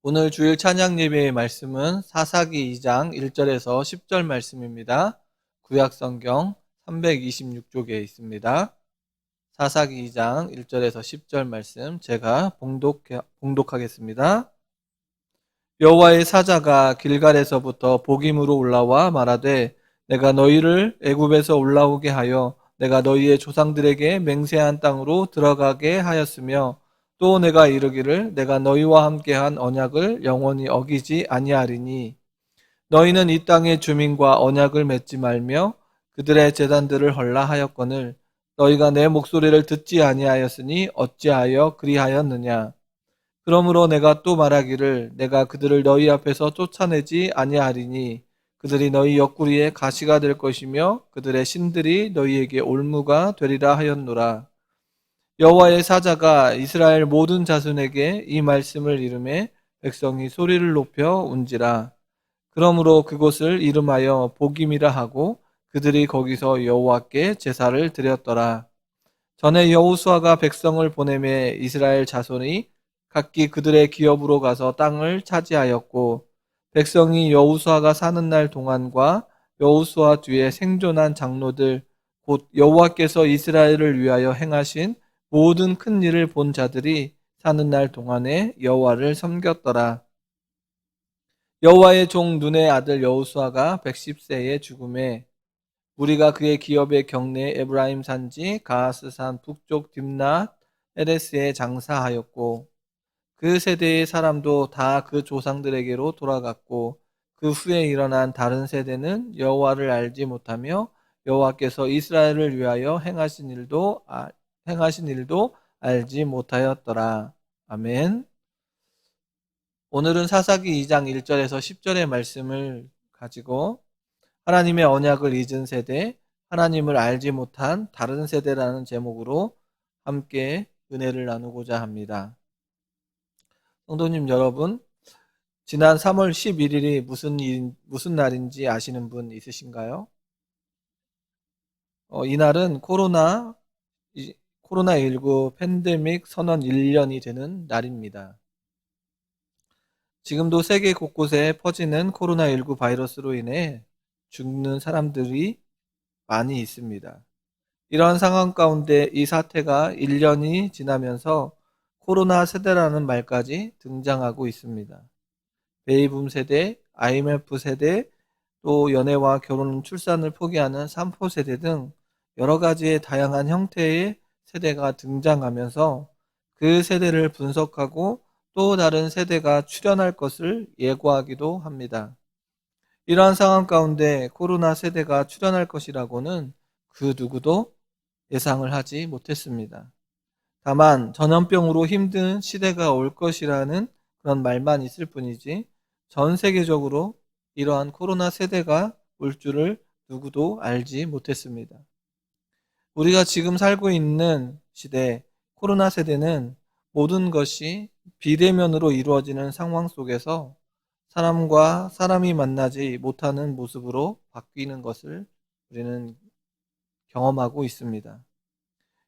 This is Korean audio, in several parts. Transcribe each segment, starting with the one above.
오늘 주일 찬양 예배의 말씀은 사사기 2장 1절에서 10절 말씀입니다. 구약성경 326쪽에 있습니다. 사사기 2장 1절에서 10절 말씀 제가 봉독하겠습니다. 여호와의 사자가 길갈에서부터 복임으로 올라와 말하되 내가 너희를 애굽에서 올라오게 하여 내가 너희의 조상들에게 맹세한 땅으로 들어가게 하였으며 또 내가 이르기를 내가 너희와 함께한 언약을 영원히 어기지 아니하리니 너희는 이 땅의 주민과 언약을 맺지 말며 그들의 제단들을 헐라 하였거늘 너희가 내 목소리를 듣지 아니하였으니 어찌하여 그리하였느냐. 그러므로 내가 또 말하기를 내가 그들을 너희 앞에서 쫓아내지 아니하리니 그들이 너희 옆구리에 가시가 될 것이며 그들의 신들이 너희에게 올무가 되리라 하였노라. 여호와의 사자가 이스라엘 모든 자손에게 이 말씀을 이르매 백성이 소리를 높여 운지라. 그러므로 그곳을 이름하여 복임이라 하고 그들이 거기서 여호와께 제사를 드렸더라. 전에 여호수아가 백성을 보내매 이스라엘 자손이 각기 그들의 기업으로 가서 땅을 차지하였고 백성이 여호수아가 사는 날 동안과 여호수아 뒤에 생존한 장로들 곧 여호와께서 이스라엘을 위하여 행하신 모든 큰 일을 본 자들이 사는 날 동안에 여호와를 섬겼더라. 여호와의 종 눈의 아들 여호수아가 110세에 죽음에 우리가 그의 기업의 경내 에브라임 산지 가하스산 북쪽 딥낫 에레스에 장사하였고 그 세대의 사람도 다 그 조상들에게로 돌아갔고 그 후에 일어난 다른 세대는 여호와를 알지 못하며 여호와께서 이스라엘을 위하여 행하신 일도 알지 못하였더라. 아멘. 오늘은 사사기 2장 1절에서 10절의 말씀을 가지고 하나님의 언약을 잊은 세대, 하나님을 알지 못한 다른 세대라는 제목으로 함께 은혜를 나누고자 합니다. 성도님 여러분, 지난 3월 11일이 무슨 날인지 아시는 분 있으신가요? 이날은 코로나19 팬데믹 선언 1년이 되는 날입니다. 지금도 세계 곳곳에 퍼지는 코로나19 바이러스로 인해 죽는 사람들이 많이 있습니다. 이런 상황 가운데 이 사태가 1년이 지나면서 코로나 세대라는 말까지 등장하고 있습니다. 베이붐 세대, IMF 세대, 또 연애와 결혼, 출산을 포기하는 3포 세대 등 여러 가지의 다양한 형태의 세대가 등장하면서 그 세대를 분석하고 또 다른 세대가 출현할 것을 예고하기도 합니다. 이러한 상황 가운데 코로나 세대가 출현할 것이라고는 그 누구도 예상을 하지 못했습니다. 다만 전염병으로 힘든 시대가 올 것이라는 그런 말만 있을 뿐이지 전 세계적으로 이러한 코로나 세대가 올 줄을 누구도 알지 못했습니다. 우리가 지금 살고 있는 시대 코로나 세대는 모든 것이 비대면으로 이루어지는 상황 속에서 사람과 사람이 만나지 못하는 모습으로 바뀌는 것을 우리는 경험하고 있습니다.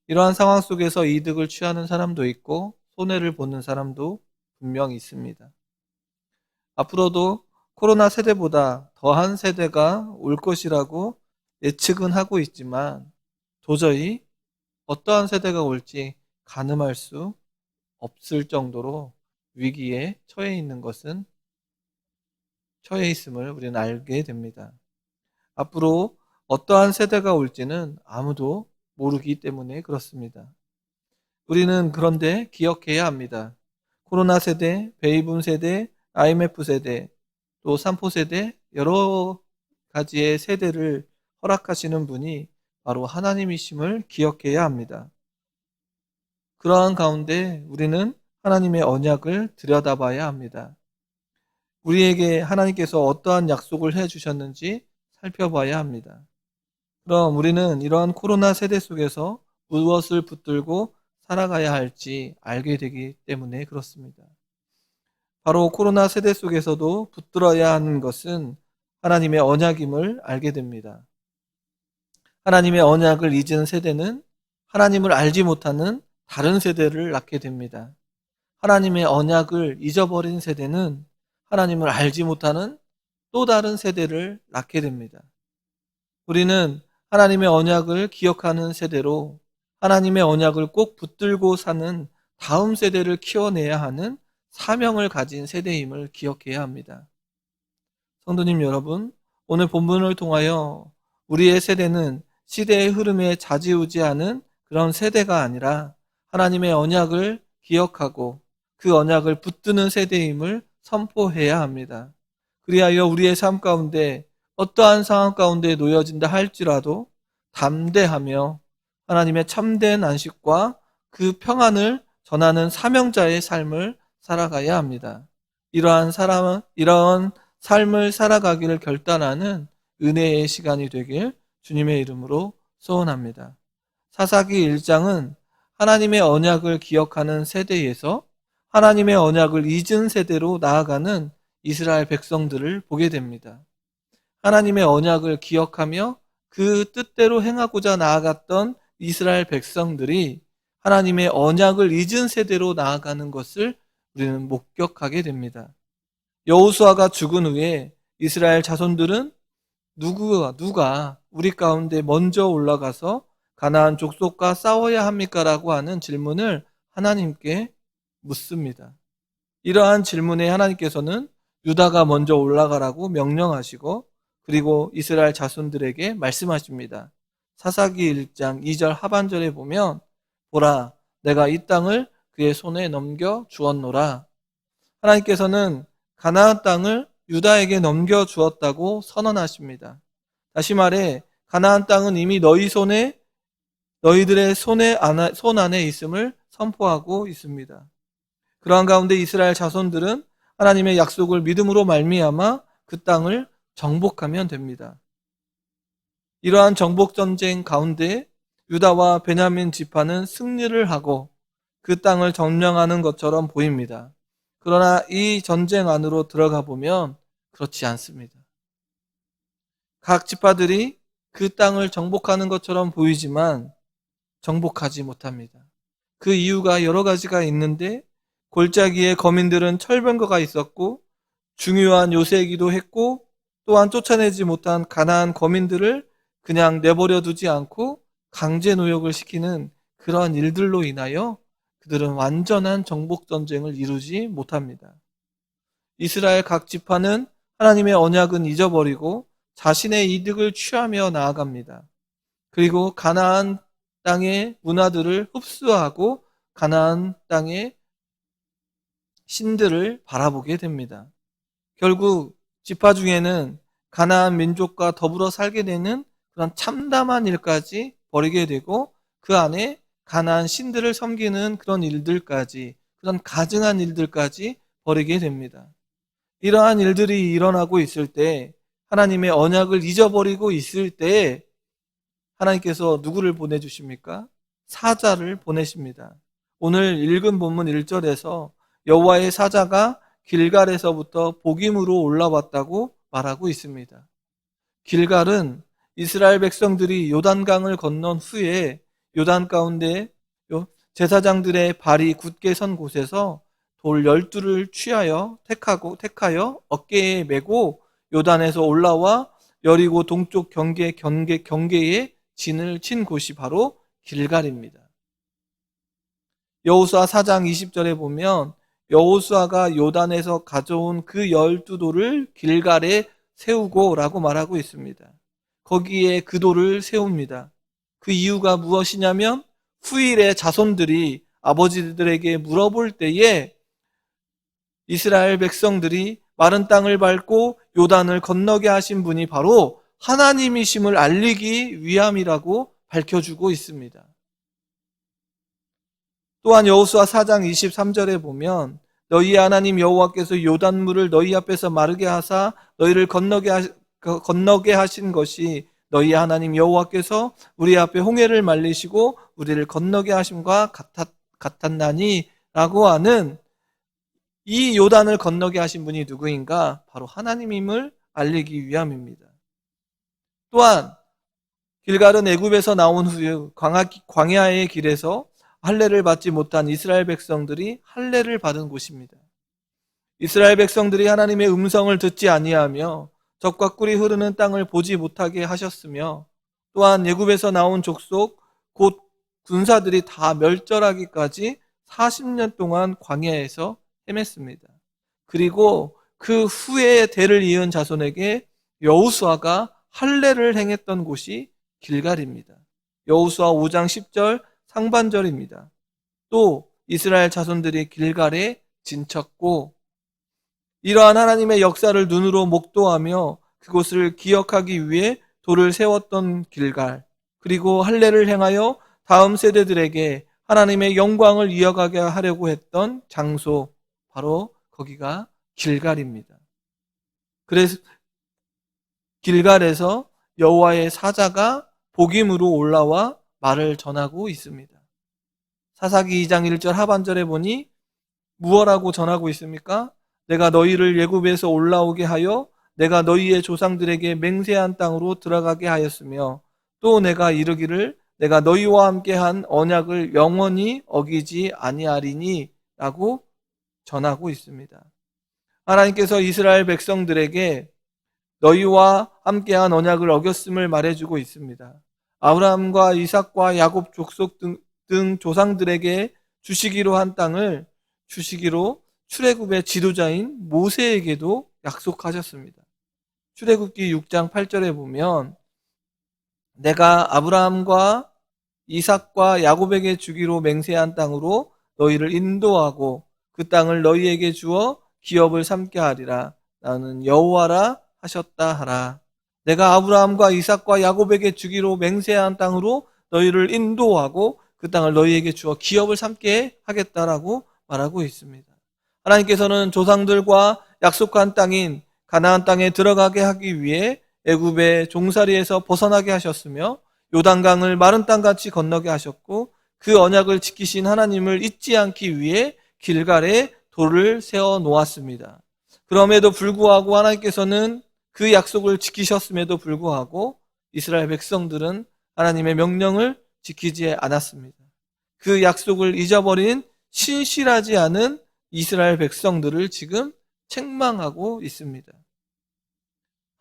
이러한 상황 속에서 이득을 취하는 사람도 있고 손해를 보는 사람도 분명히 있습니다. 앞으로도 코로나 세대보다 더한 세대가 올 것이라고 예측은 하고 있지만 도저히 어떠한 세대가 올지 가늠할 수 없을 정도로 위기에 처해 있음을 우리는 알게 됩니다. 앞으로 어떠한 세대가 올지는 아무도 모르기 때문에 그렇습니다. 우리는 그런데 기억해야 합니다. 코로나 세대, 베이붐 세대, IMF 세대, 또 3포 세대 여러 가지의 세대를 허락하시는 분이 바로 하나님이심을 기억해야 합니다. 그러한 가운데 우리는 하나님의 언약을 들여다봐야 합니다. 우리에게 하나님께서 어떠한 약속을 해주셨는지 살펴봐야 합니다. 그럼 우리는 이러한 코로나 세대 속에서 무엇을 붙들고 살아가야 할지 알게 되기 때문에 그렇습니다. 바로 코로나 세대 속에서도 붙들어야 하는 것은 하나님의 언약임을 알게 됩니다. 하나님의 언약을 잊은 세대는 하나님을 알지 못하는 다른 세대를 낳게 됩니다. 하나님의 언약을 잊어버린 세대는 하나님을 알지 못하는 또 다른 세대를 낳게 됩니다. 우리는 하나님의 언약을 기억하는 세대로 하나님의 언약을 꼭 붙들고 사는 다음 세대를 키워내야 하는 사명을 가진 세대임을 기억해야 합니다. 성도님 여러분, 오늘 본문을 통하여 우리의 세대는 시대의 흐름에 좌지우지하는 그런 세대가 아니라 하나님의 언약을 기억하고 그 언약을 붙드는 세대임을 선포해야 합니다. 그리하여 우리의 삶 가운데 어떠한 상황 가운데 놓여진다 할지라도 담대하며 하나님의 참된 안식과 그 평안을 전하는 사명자의 삶을 살아가야 합니다. 이러한 삶을 살아가기를 결단하는 은혜의 시간이 되길 주님의 이름으로 소원합니다. 사사기 1장은 하나님의 언약을 기억하는 세대에서 하나님의 언약을 잊은 세대로 나아가는 이스라엘 백성들을 보게 됩니다. 하나님의 언약을 기억하며 그 뜻대로 행하고자 나아갔던 이스라엘 백성들이 하나님의 언약을 잊은 세대로 나아가는 것을 우리는 목격하게 됩니다. 여호수아가 죽은 후에 이스라엘 자손들은 누가 우리 가운데 먼저 올라가서 가나안 족속과 싸워야 합니까? 라고 하는 질문을 하나님께 묻습니다. 이러한 질문에 하나님께서는 유다가 먼저 올라가라고 명령하시고 그리고 이스라엘 자손들에게 말씀하십니다. 사사기 1장 2절 하반절에 보면 보라 내가 이 땅을 그의 손에 넘겨 주었노라. 하나님께서는 가나안 땅을 유다에게 넘겨 주었다고 선언하십니다. 다시 말해 가나안 땅은 이미 너희들의 손 안에 있음을 선포하고 있습니다. 그러한 가운데 이스라엘 자손들은 하나님의 약속을 믿음으로 말미암아 그 땅을 정복하면 됩니다. 이러한 정복 전쟁 가운데 유다와 베냐민 지파는 승리를 하고 그 땅을 점령하는 것처럼 보입니다. 그러나 이 전쟁 안으로 들어가 보면 그렇지 않습니다. 각 지파들이 그 땅을 정복하는 것처럼 보이지만 정복하지 못합니다. 그 이유가 여러 가지가 있는데 골짜기에 거민들은 철병거가 있었고 중요한 요새이기도 했고 또한 쫓아내지 못한 가나안 거민들을 그냥 내버려 두지 않고 강제 노역을 시키는 그런 일들로 인하여 그들은 완전한 정복 전쟁을 이루지 못합니다. 이스라엘 각 지파는 하나님의 언약은 잊어버리고 자신의 이득을 취하며 나아갑니다. 그리고 가나안 땅의 문화들을 흡수하고 가나안 땅의 신들을 바라보게 됩니다. 결국 지파 중에는 가나안 민족과 더불어 살게 되는 그런 참담한 일까지 벌이게 되고 그 안에 가나안 신들을 섬기는 그런 일들까지 그런 가증한 일들까지 벌이게 됩니다. 이러한 일들이 일어나고 있을 때 하나님의 언약을 잊어버리고 있을 때 하나님께서 누구를 보내주십니까? 사자를 보내십니다. 오늘 읽은 본문 1절에서 여호와의 사자가 길갈에서부터 복임으로 올라왔다고 말하고 있습니다. 길갈은 이스라엘 백성들이 요단강을 건넌 후에 요단 가운데 제사장들의 발이 굳게 선 곳에서 돌 12를 취하여 택하여 어깨에 메고 요단에서 올라와 여리고 동쪽 경계에 진을 친 곳이 바로 길갈입니다. 여호수아 4장 20절에 보면 여호수아가 요단에서 가져온 그 12돌을 길갈에 세우고 라고 말하고 있습니다. 거기에 그 돌을 세웁니다. 그 이유가 무엇이냐면 후일의 자손들이 아버지들에게 물어볼 때에 이스라엘 백성들이 마른 땅을 밟고 요단을 건너게 하신 분이 바로 하나님이심을 알리기 위함이라고 밝혀주고 있습니다. 또한 여호수아 4장 23절에 보면 너희의 하나님 여호와께서 요단물을 너희 앞에서 마르게 하사 너희를 건너게 하신 것이 너희 하나님 여호와께서 우리 앞에 홍해를 말리시고 우리를 건너게 하심과 같았나니 라고 하는 이 요단을 건너게 하신 분이 누구인가? 바로 하나님임을 알리기 위함입니다. 또한 길갈은 애굽에서 나온 후에 광야의 길에서 할례를 받지 못한 이스라엘 백성들이 할례를 받은 곳입니다. 이스라엘 백성들이 하나님의 음성을 듣지 아니하며 젖과 꿀이 흐르는 땅을 보지 못하게 하셨으며, 또한 애굽에서 나온 족속 곧 군사들이 다 멸절하기까지 40년 동안 광야에서 헤맸습니다. 그리고 그 후에 대를 이은 자손에게 여호수아가 할례를 행했던 곳이 길갈입니다. 여호수아 5장 10절 상반절입니다. 또 이스라엘 자손들이 길갈에 진쳤고, 이러한 하나님의 역사를 눈으로 목도하며 그곳을 기억하기 위해 돌을 세웠던 길갈, 그리고 할례를 행하여 다음 세대들에게 하나님의 영광을 이어가게 하려고 했던 장소, 바로 거기가 길갈입니다. 그래서 길갈에서 여호와의 사자가 복임으로 올라와 말을 전하고 있습니다. 사사기 2장 1절 하반절에 보니 무엇라고 전하고 있습니까? 내가 너희를 애굽에서 올라오게 하여 내가 너희의 조상들에게 맹세한 땅으로 들어가게 하였으며, 또 내가 이르기를 내가 너희와 함께한 언약을 영원히 어기지 아니하리니 라고 전하고 있습니다. 하나님께서 이스라엘 백성들에게 너희와 함께한 언약을 어겼음을 말해주고 있습니다. 아브라함과 이삭과 야곱 족속 등 조상들에게 주시기로 한 땅을 주시기로 출애굽의 지도자인 모세에게도 약속하셨습니다. 출애굽기 6장 8절에 보면 내가 아브라함과 이삭과 야곱에게 주기로 맹세한 땅으로 너희를 인도하고 그 땅을 너희에게 주어 기업을 삼게 하리라. 나는 여호와라 하셨다 하라. 내가 아브라함과 이삭과 야곱에게 주기로 맹세한 땅으로 너희를 인도하고 그 땅을 너희에게 주어 기업을 삼게 하겠다라고 말하고 있습니다. 하나님께서는 조상들과 약속한 땅인 가나안 땅에 들어가게 하기 위해 애굽의 종살이에서 벗어나게 하셨으며, 요단강을 마른 땅같이 건너게 하셨고, 그 언약을 지키신 하나님을 잊지 않기 위해 길갈에 돌을 세워 놓았습니다. 그럼에도 불구하고 하나님께서는 그 약속을 지키셨음에도 불구하고 이스라엘 백성들은 하나님의 명령을 지키지 않았습니다. 그 약속을 잊어버린 신실하지 않은 이스라엘 백성들을 지금 책망하고 있습니다.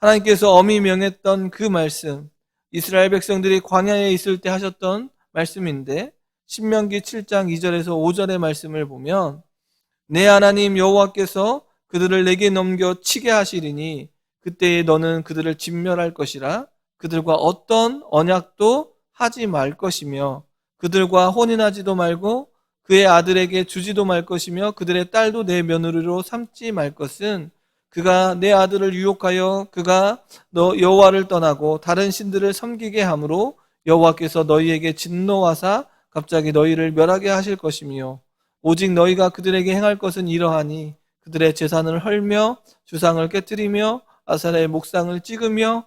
하나님께서 엄히 명했던 그 말씀, 이스라엘 백성들이 광야에 있을 때 하셨던 말씀인데, 신명기 7장 2절에서 5절의 말씀을 보면 내 하나님 여호와께서 그들을 내게 넘겨 치게 하시리니 그때에 너는 그들을 진멸할 것이라. 그들과 어떤 언약도 하지 말 것이며 그들과 혼인하지도 말고 그의 아들에게 주지도 말 것이며 그들의 딸도 내 며느리로 삼지 말 것은, 그가 내 아들을 유혹하여 그가 너 여호와를 떠나고 다른 신들을 섬기게 함으로 여호와께서 너희에게 진노하사 갑자기 너희를 멸하게 하실 것이며, 오직 너희가 그들에게 행할 것은 이러하니 그들의 재산을 헐며 주상을 깨뜨리며 아사라의 목상을 찍으며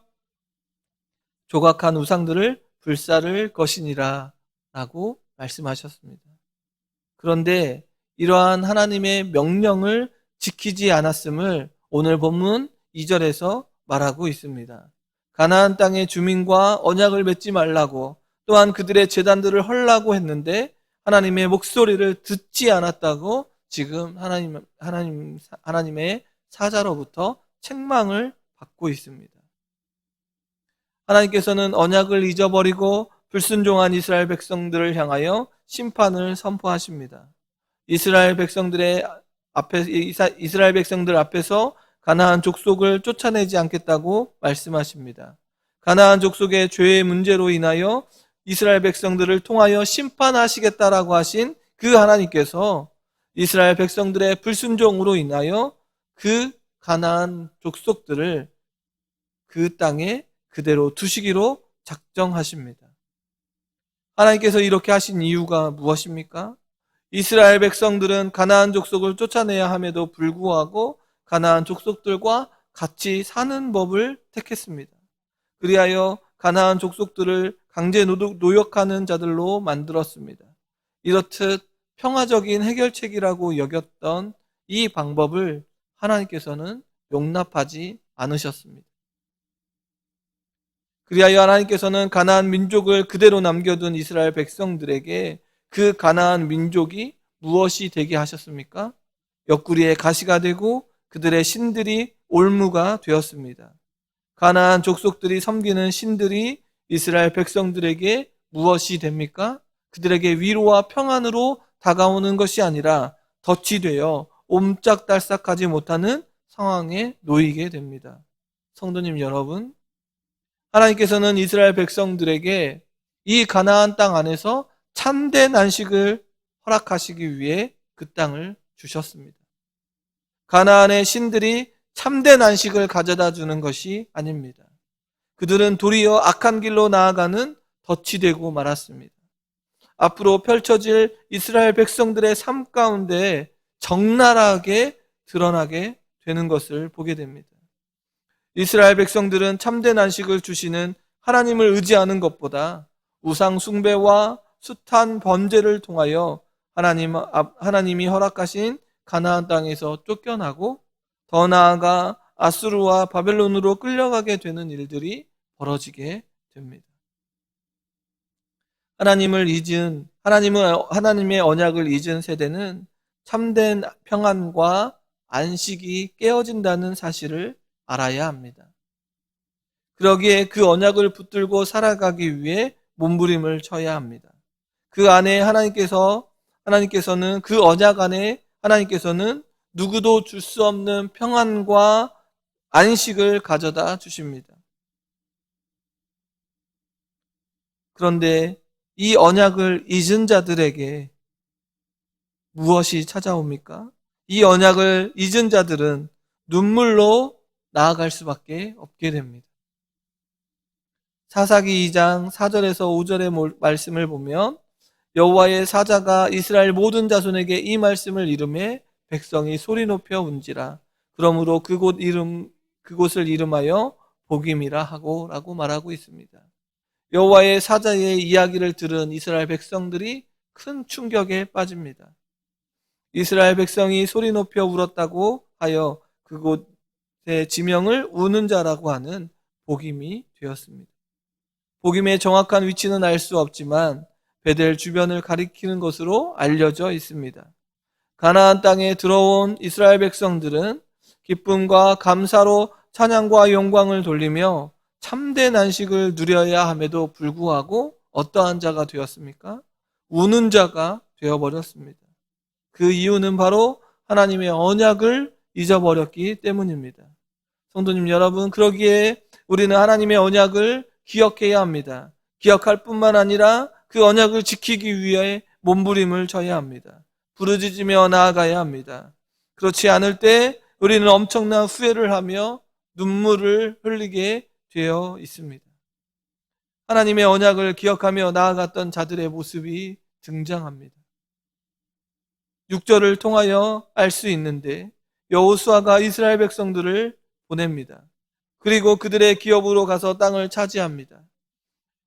조각한 우상들을 불사를 것이니라 라고 말씀하셨습니다. 그런데 이러한 하나님의 명령을 지키지 않았음을 오늘 본문 2절에서 말하고 있습니다. 가나안 땅의 주민과 언약을 맺지 말라고, 또한 그들의 제단들을 헐라고 했는데 하나님의 목소리를 듣지 않았다고 지금 하나님의 사자로부터 책망을 받고 있습니다. 하나님께서는 언약을 잊어버리고 불순종한 이스라엘 백성들을 향하여 심판을 선포하십니다. 이스라엘 백성들 앞에서 가나안 족속을 쫓아내지 않겠다고 말씀하십니다. 가나안 족속의 죄의 문제로 인하여 이스라엘 백성들을 통하여 심판하시겠다라고 하신 그 하나님께서 이스라엘 백성들의 불순종으로 인하여 그 가나안 족속들을 그 땅에 그대로 두시기로 작정하십니다. 하나님께서 이렇게 하신 이유가 무엇입니까? 이스라엘 백성들은 가나안 족속을 쫓아내야 함에도 불구하고 가나안 족속들과 같이 사는 법을 택했습니다. 그리하여 가나안 족속들을 강제 노역하는 자들로 만들었습니다. 이렇듯 평화적인 해결책이라고 여겼던 이 방법을 하나님께서는 용납하지 않으셨습니다. 그리하여 하나님께서는 가나안 민족을 그대로 남겨둔 이스라엘 백성들에게 그 가나안 민족이 무엇이 되게 하셨습니까? 옆구리에 가시가 되고 그들의 신들이 올무가 되었습니다. 가나안 족속들이 섬기는 신들이 이스라엘 백성들에게 무엇이 됩니까? 그들에게 위로와 평안으로 다가오는 것이 아니라 덫이 되어 옴짝달싹하지 못하는 상황에 놓이게 됩니다. 성도님 여러분, 하나님께서는 이스라엘 백성들에게 이 가나안 땅 안에서 참된 안식을 허락하시기 위해 그 땅을 주셨습니다. 가나안의 신들이 참된 안식을 가져다 주는 것이 아닙니다. 그들은 도리어 악한 길로 나아가는 덫이 되고 말았습니다. 앞으로 펼쳐질 이스라엘 백성들의 삶 가운데 적나라하게 드러나게 되는 것을 보게 됩니다. 이스라엘 백성들은 참된 안식을 주시는 하나님을 의지하는 것보다 우상 숭배와 숱한 번제를 통하여 하나님이 허락하신 가나안 땅에서 쫓겨나고 더 나아가 아수르와 바벨론으로 끌려가게 되는 일들이 벌어지게 됩니다. 하나님의 언약을 잊은 세대는 참된 평안과 안식이 깨어진다는 사실을 알아야 합니다. 그러기에 그 언약을 붙들고 살아가기 위해 몸부림을 쳐야 합니다. 그 안에 하나님께서는 그 언약 안에 하나님께서는 누구도 줄 수 없는 평안과 안식을 가져다 주십니다. 그런데 이 언약을 잊은 자들에게 무엇이 찾아옵니까? 이 언약을 잊은 자들은 눈물로 나아갈 수밖에 없게 됩니다. 사사기 2장 4절에서 5절의 말씀을 보면 여호와의 사자가 이스라엘 모든 자손에게 이 말씀을 이르매 백성이 소리 높여 운지라. 그러므로 그곳을 이름하여 복임이라 하고 라고 말하고 있습니다. 여호와의 사자의 이야기를 들은 이스라엘 백성들이 큰 충격에 빠집니다. 이스라엘 백성이 소리 높여 울었다고 하여 그곳의 지명을 우는 자라고 하는 복임이 되었습니다. 복임의 정확한 위치는 알 수 없지만 베델 주변을 가리키는 것으로 알려져 있습니다. 가나안 땅에 들어온 이스라엘 백성들은 기쁨과 감사로 찬양과 영광을 돌리며 참된 안식을 누려야 함에도 불구하고 어떠한 자가 되었습니까? 우는 자가 되어버렸습니다. 그 이유는 바로 하나님의 언약을 잊어버렸기 때문입니다. 성도님 여러분, 그러기에 우리는 하나님의 언약을 기억해야 합니다. 기억할 뿐만 아니라 그 언약을 지키기 위해 몸부림을 쳐야 합니다. 부르짖으며 나아가야 합니다. 그렇지 않을 때 우리는 엄청난 후회를 하며 눈물을 흘리게 되어 있습니다. 하나님의 언약을 기억하며 나아갔던 자들의 모습이 등장합니다. 6절을 통하여 알 수 있는데 여호수아가 이스라엘 백성들을 보냅니다. 그리고 그들의 기업으로 가서 땅을 차지합니다.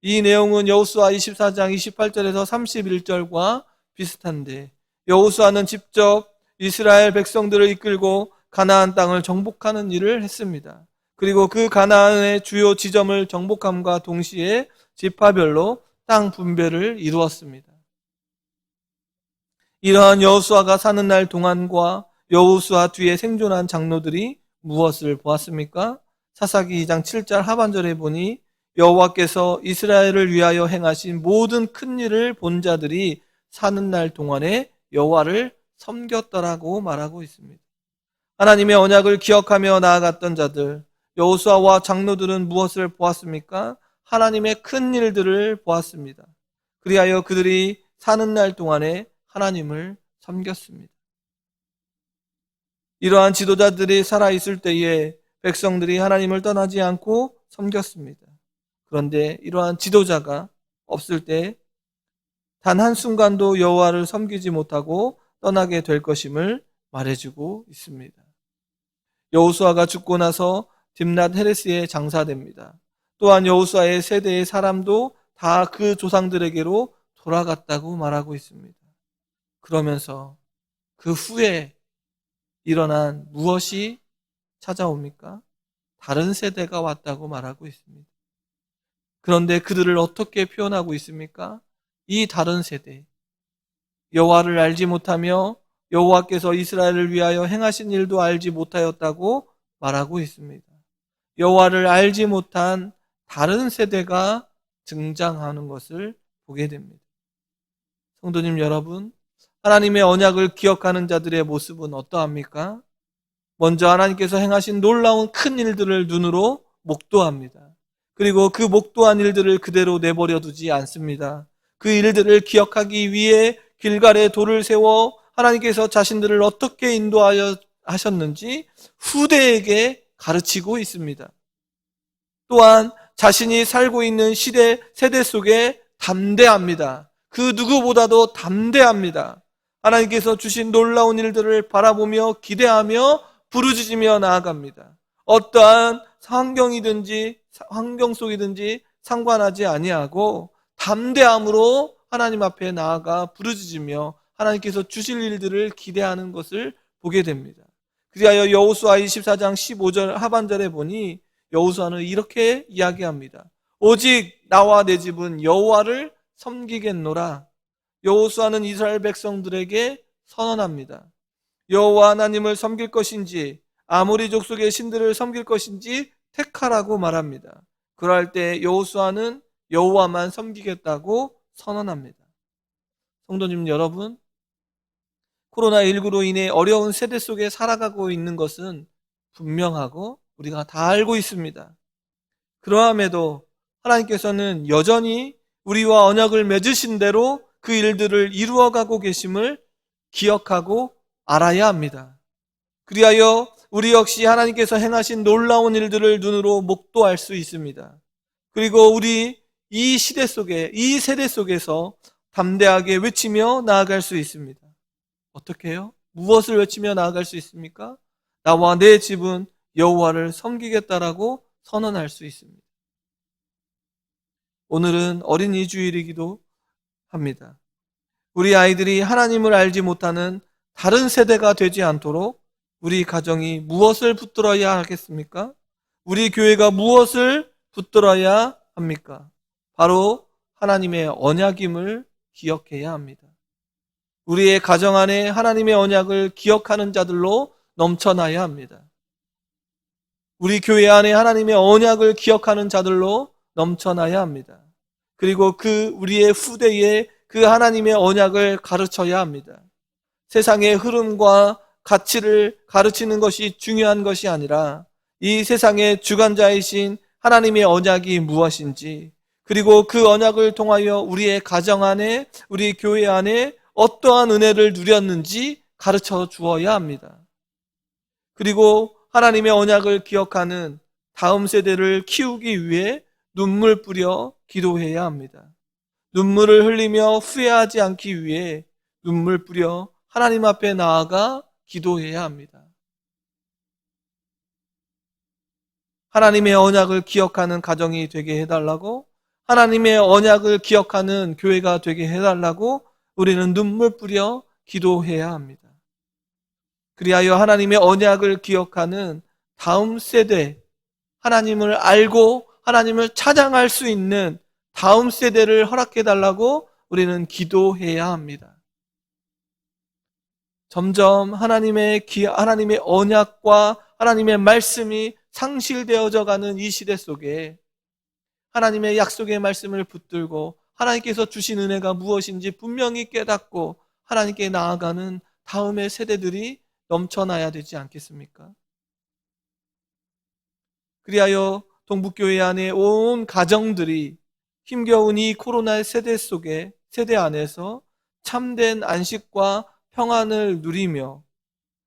이 내용은 여호수아 24장 28절에서 31절과 비슷한데 여호수아는 직접 이스라엘 백성들을 이끌고 가나안 땅을 정복하는 일을 했습니다. 그리고 그 가나안의 주요 지점을 정복함과 동시에 지파별로 땅 분배를 이루었습니다. 이러한 여호수아가 사는 날 동안과 여호수아 뒤에 생존한 장로들이 무엇을 보았습니까? 사사기 2장 7절 하반절에 보니 여호와께서 이스라엘을 위하여 행하신 모든 큰 일을 본 자들이 사는 날 동안에 여호와를 섬겼더라고 말하고 있습니다. 하나님의 언약을 기억하며 나아갔던 자들, 여호수아와 장로들은 무엇을 보았습니까? 하나님의 큰 일들을 보았습니다. 그리하여 그들이 사는 날 동안에 하나님을 섬겼습니다. 이러한 지도자들이 살아있을 때에 백성들이 하나님을 떠나지 않고 섬겼습니다. 그런데 이러한 지도자가 없을 때 단 한순간도 여호와를 섬기지 못하고 떠나게 될 것임을 말해주고 있습니다. 여호수아가 죽고 나서 딥낫 헤레스에 장사됩니다. 또한 여호수아의 세대의 사람도 다 그 조상들에게로 돌아갔다고 말하고 있습니다. 그러면서 그 후에 일어난 무엇이 찾아옵니까? 다른 세대가 왔다고 말하고 있습니다. 그런데 그들을 어떻게 표현하고 있습니까? 이 다른 세대, 여호와를 알지 못하며 여호와께서 이스라엘을 위하여 행하신 일도 알지 못하였다고 말하고 있습니다. 여호와를 알지 못한 다른 세대가 등장하는 것을 보게 됩니다. 성도님 여러분, 하나님의 언약을 기억하는 자들의 모습은 어떠합니까? 먼저 하나님께서 행하신 놀라운 큰 일들을 눈으로 목도합니다. 그리고 그 목도한 일들을 그대로 내버려 두지 않습니다. 그 일들을 기억하기 위해 길갈에 돌을 세워 하나님께서 자신들을 어떻게 인도하여 하셨는지 후대에게 가르치고 있습니다. 또한 자신이 살고 있는 세대 속에 담대합니다. 그 누구보다도 담대합니다. 하나님께서 주신 놀라운 일들을 바라보며 기대하며 부르짖으며 나아갑니다. 어떠한 환경 속이든지 상관하지 아니하고 담대함으로 하나님 앞에 나아가 부르짖으며 하나님께서 주실 일들을 기대하는 것을 보게 됩니다. 그리하여 여호수아 24장 15절 하반절에 보니 여호수아는 이렇게 이야기합니다. 오직 나와 내 집은 여호와를 섬기겠노라. 여호수아는 이스라엘 백성들에게 선언합니다. 여호와 하나님을 섬길 것인지 아모리 족속의 신들을 섬길 것인지 택하라고 말합니다. 그럴 때 여호수아는 여호와만 섬기겠다고 선언합니다. 성도님 여러분, 코로나19로 인해 어려운 세대 속에 살아가고 있는 것은 분명하고 우리가 다 알고 있습니다. 그러함에도 하나님께서는 여전히 우리와 언약을 맺으신 대로 그 일들을 이루어가고 계심을 기억하고 알아야 합니다. 그리하여 우리 역시 하나님께서 행하신 놀라운 일들을 눈으로 목도할 수 있습니다. 그리고 우리 이 시대 속에, 이 세대 속에서 담대하게 외치며 나아갈 수 있습니다. 어떻게 해요? 무엇을 외치며 나아갈 수 있습니까? 나와 내 집은 여호와를 섬기겠다라고 선언할 수 있습니다. 오늘은 어린이 주일이기도 합니다. 우리 아이들이 하나님을 알지 못하는 다른 세대가 되지 않도록 우리 가정이 무엇을 붙들어야 하겠습니까? 우리 교회가 무엇을 붙들어야 합니까? 바로 하나님의 언약임을 기억해야 합니다. 우리의 가정 안에 하나님의 언약을 기억하는 자들로 넘쳐나야 합니다. 우리 교회 안에 하나님의 언약을 기억하는 자들로 넘쳐나야 합니다. 그리고 우리의 후대에 그 하나님의 언약을 가르쳐야 합니다. 세상의 흐름과 가치를 가르치는 것이 중요한 것이 아니라 이 세상의 주관자이신 하나님의 언약이 무엇인지, 그리고 그 언약을 통하여 우리의 가정 안에, 우리 교회 안에 어떠한 은혜를 누렸는지 가르쳐 주어야 합니다. 그리고 하나님의 언약을 기억하는 다음 세대를 키우기 위해 눈물 뿌려 기도해야 합니다. 눈물을 흘리며 후회하지 않기 위해 눈물 뿌려 하나님 앞에 나아가 기도해야 합니다. 하나님의 언약을 기억하는 가정이 되게 해달라고, 하나님의 언약을 기억하는 교회가 되게 해달라고 우리는 눈물 뿌려 기도해야 합니다. 그리하여 하나님의 언약을 기억하는 다음 세대, 하나님을 알고 하나님을 찬양할 수 있는 다음 세대를 허락해달라고 우리는 기도해야 합니다. 점점 하나님의 언약과 하나님의 말씀이 상실되어져 가는 이 시대 속에 하나님의 약속의 말씀을 붙들고 하나님께서 주신 은혜가 무엇인지 분명히 깨닫고 하나님께 나아가는 다음의 세대들이 넘쳐나야 되지 않겠습니까? 그리하여 동북교회 안에 온 가정들이 힘겨운 이 코로나 세대 안에서 참된 안식과 평안을 누리며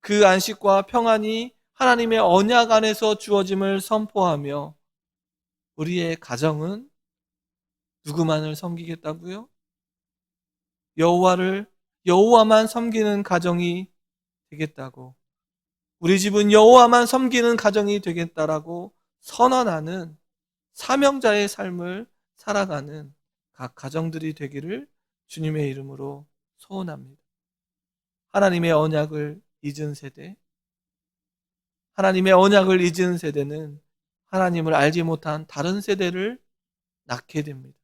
그 안식과 평안이 하나님의 언약 안에서 주어짐을 선포하며 우리의 가정은 누구만을 섬기겠다고요? 여호와만 섬기는 가정이 되겠다고, 우리 집은 여호와만 섬기는 가정이 되겠다라고 선언하는 사명자의 삶을 살아가는 각 가정들이 되기를 주님의 이름으로 소원합니다. 하나님의 언약을 잊은 세대, 하나님의 언약을 잊은 세대는 하나님을 알지 못한 다른 세대를 낳게 됩니다.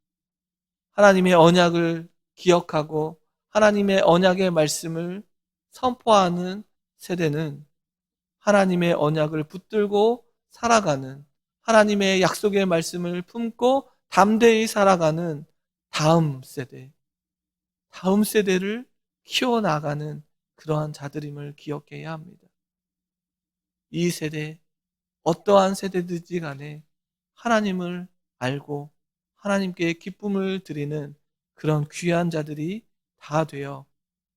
하나님의 언약을 기억하고 하나님의 언약의 말씀을 선포하는 세대는 하나님의 언약을 붙들고 살아가는, 하나님의 약속의 말씀을 품고 담대히 살아가는 다음 세대를 키워나가는 그러한 자들임을 기억해야 합니다. 이 세대, 어떠한 세대든지 간에 하나님을 알고 하나님께 기쁨을 드리는 그런 귀한 자들이 다 되어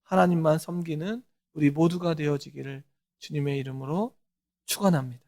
하나님만 섬기는 우리 모두가 되어지기를 주님의 이름으로 축원합니다.